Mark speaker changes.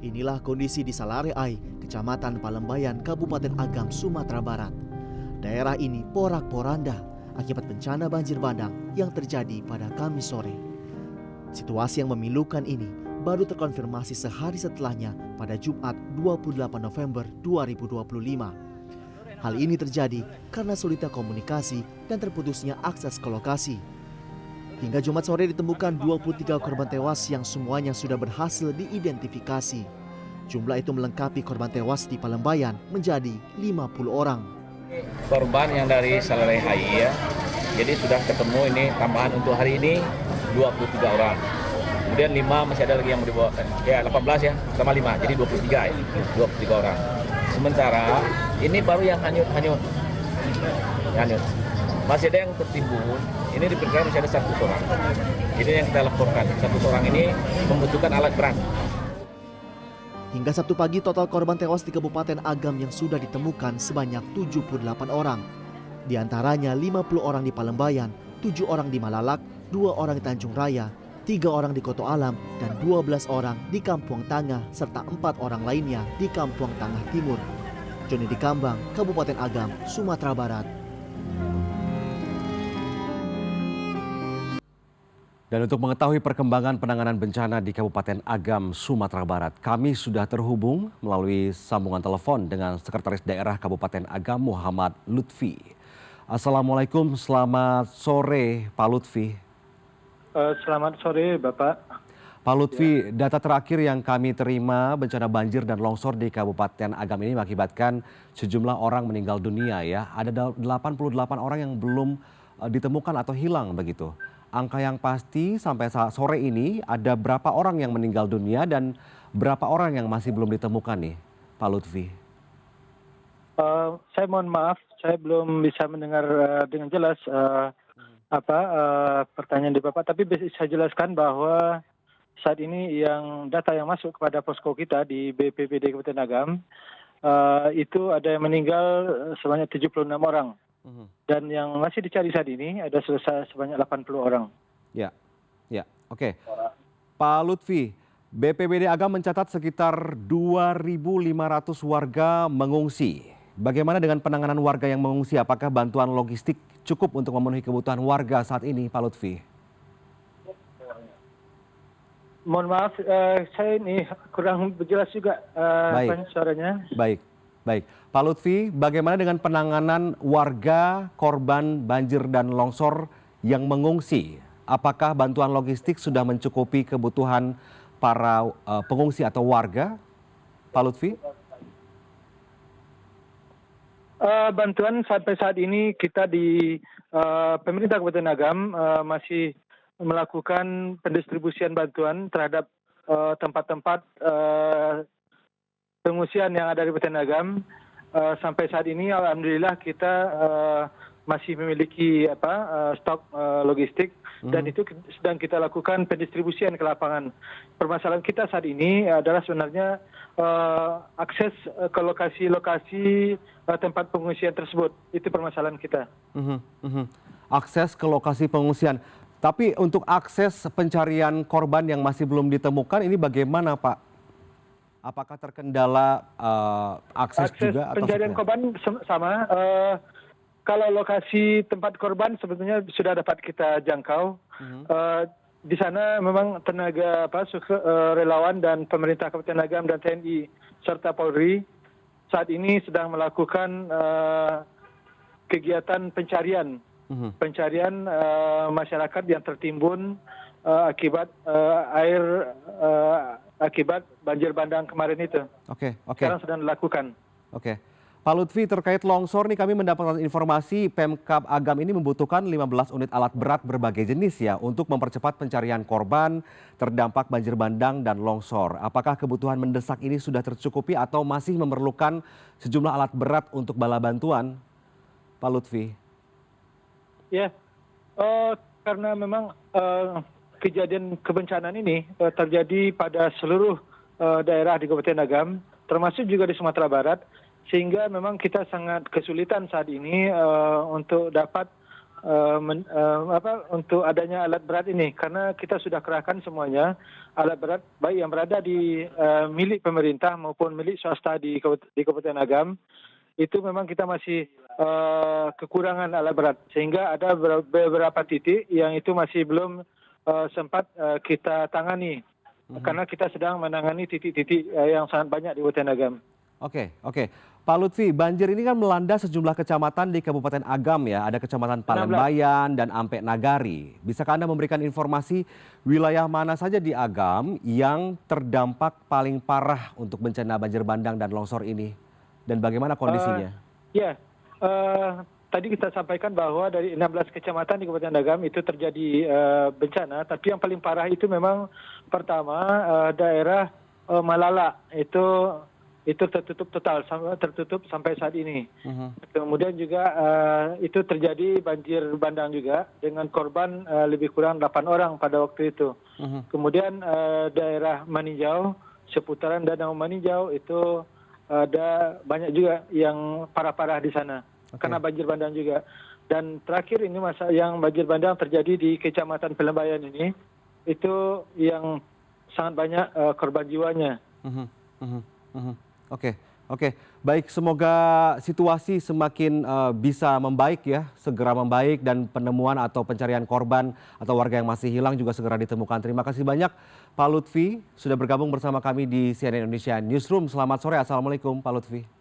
Speaker 1: Inilah kondisi di Salareai, Kecamatan Palembayan, Kabupaten Agam, Sumatera Barat. Daerah ini porak-poranda akibat bencana banjir bandang yang terjadi pada Kamis sore. Situasi yang memilukan ini baru terkonfirmasi sehari setelahnya pada Jumat 28 November 2025. Hal ini terjadi karena sulitnya komunikasi dan terputusnya akses ke lokasi. Hingga Jumat sore ditemukan 23 korban tewas yang semuanya sudah berhasil diidentifikasi. Jumlah itu melengkapi korban tewas di Palembayan menjadi 50 orang.
Speaker 2: Korban yang dari Salareai ya, jadi sudah ketemu ini tambahan untuk hari ini 23 orang. Kemudian 5 masih ada lagi yang mau dibawa, ya 18 ya, sama 5, jadi 23 ya, 23 orang. Sementara ini baru yang hanyut. Masih ada yang tertimbun, ini diperkirakan masih ada 100 orang. Ini yang kita laporkan, 100 orang ini membutuhkan alat berat.
Speaker 1: Hingga Sabtu pagi total korban tewas di Kabupaten Agam yang sudah ditemukan sebanyak 78 orang. Di antaranya 50 orang di Palembayan, 7 orang di Malalak, 2 orang di Tanjung Raya, 3 orang di Koto Alam, dan 12 orang di Kampung Tangah, serta 4 orang lainnya di Kampung Tangah Timur. Joni di Kambang, Kabupaten Agam, Sumatera Barat.
Speaker 3: Dan untuk mengetahui perkembangan penanganan bencana di Kabupaten Agam, Sumatera Barat, kami sudah terhubung melalui sambungan telepon dengan Sekretaris Daerah Kabupaten Agam, Muhammad Lutfi. Assalamualaikum, selamat sore Pak Lutfi.
Speaker 4: Selamat sore Bapak.
Speaker 3: Pak Lutfi, data terakhir yang kami terima bencana banjir dan longsor di Kabupaten Agam ini mengakibatkan sejumlah orang meninggal dunia ya. Ada 88 orang yang belum ditemukan atau hilang begitu. Angka yang pasti sampai saat sore ini ada berapa orang yang meninggal dunia dan berapa orang yang masih belum ditemukan nih, Pak Lutfi?
Speaker 4: Saya mohon maaf, saya belum bisa mendengar dengan jelas pertanyaan di Bapak. Tapi bisa saya jelaskan bahwa saat ini yang data yang masuk kepada posko kita di BPBD Kabupaten Agam itu ada yang meninggal sebanyak 76 orang. Dan yang masih dicari saat ini ada sebanyak 80 orang.
Speaker 3: Ya, oke. Pak Lutfi, BPBD Agam mencatat sekitar 2.500 warga mengungsi. Bagaimana dengan penanganan warga yang mengungsi? Apakah bantuan logistik cukup untuk memenuhi kebutuhan warga saat ini, Pak Lutfi?
Speaker 4: Mohon maaf, saya ini kurang jelas juga suaranya.
Speaker 3: Baik. Pak Lutfi, bagaimana dengan penanganan warga korban banjir dan longsor yang mengungsi? Apakah bantuan logistik sudah mencukupi kebutuhan para pengungsi atau warga, Pak Lutfi?
Speaker 4: Bantuan sampai saat ini kita di pemerintah Kabupaten Agam masih melakukan pendistribusian bantuan terhadap tempat-tempat pengungsian yang ada di Kabupaten Agam. Sampai saat ini alhamdulillah kita masih memiliki stok logistik dan itu sedang kita lakukan pendistribusian ke lapangan. Permasalahan kita saat ini adalah sebenarnya akses ke lokasi-lokasi tempat pengungsian tersebut. Itu permasalahan kita.
Speaker 3: Akses ke lokasi pengungsian. Tapi untuk akses pencarian korban yang masih belum ditemukan ini bagaimana, Pak? Apakah terkendala akses juga?
Speaker 4: Pencarian korban sama. Kalau lokasi tempat korban sebetulnya sudah dapat kita jangkau. Di sana memang tenaga relawan dan pemerintah Kabupaten Agam dan TNI serta Polri saat ini sedang melakukan kegiatan pencarian masyarakat yang tertimbun akibat akibat banjir bandang kemarin itu.
Speaker 3: Oke.
Speaker 4: Sekarang sedang dilakukan.
Speaker 3: Oke. Pak Lutfi, terkait longsor nih kami mendapatkan informasi Pemkab Agam ini membutuhkan 15 unit alat berat berbagai jenis ya untuk mempercepat pencarian korban terdampak banjir bandang dan longsor. Apakah kebutuhan mendesak ini sudah tercukupi atau masih memerlukan sejumlah alat berat untuk bala bantuan, Pak Lutfi?
Speaker 4: Ya, karena memang kejadian kebencanaan ini terjadi pada seluruh daerah di Kabupaten Agam, termasuk juga di Sumatera Barat, sehingga memang kita sangat kesulitan saat ini untuk dapat untuk adanya alat berat ini, karena kita sudah kerahkan semuanya alat berat baik yang berada di milik pemerintah maupun milik swasta di Kabupaten Agam. Itu memang kita masih kekurangan alat berat, sehingga ada beberapa titik yang itu masih belum sempat kita tangani, karena kita sedang menangani titik-titik yang sangat banyak di Kabupaten Agam.
Speaker 3: Oke. Pak Lutfi, banjir ini kan melanda sejumlah kecamatan di Kabupaten Agam ya. Ada Kecamatan Palembayan dan Ampek Nagari. Bisakah Anda memberikan informasi wilayah mana saja di Agam yang terdampak paling parah untuk bencana banjir bandang dan longsor ini? Dan bagaimana kondisinya?
Speaker 4: Tadi kita sampaikan bahwa dari 16 kecamatan di Kabupaten Agam itu terjadi bencana, tapi yang paling parah itu memang pertama daerah Malala, itu tertutup total, tertutup sampai saat ini. Kemudian juga itu terjadi banjir bandang juga dengan korban lebih kurang 8 orang pada waktu itu. Kemudian daerah Maninjau, seputaran Danau Maninjau itu ada banyak juga yang parah-parah di sana karena banjir bandang juga. Dan terakhir ini masa yang banjir bandang terjadi di Kecamatan Palembayan ini, itu yang sangat banyak korban jiwanya.
Speaker 3: Oke. Baik, semoga situasi semakin bisa membaik ya, segera membaik dan penemuan atau pencarian korban atau warga yang masih hilang juga segera ditemukan. Terima kasih banyak Pak Lutfi sudah bergabung bersama kami di CNN Indonesia Newsroom. Selamat sore, Assalamualaikum Pak Lutfi.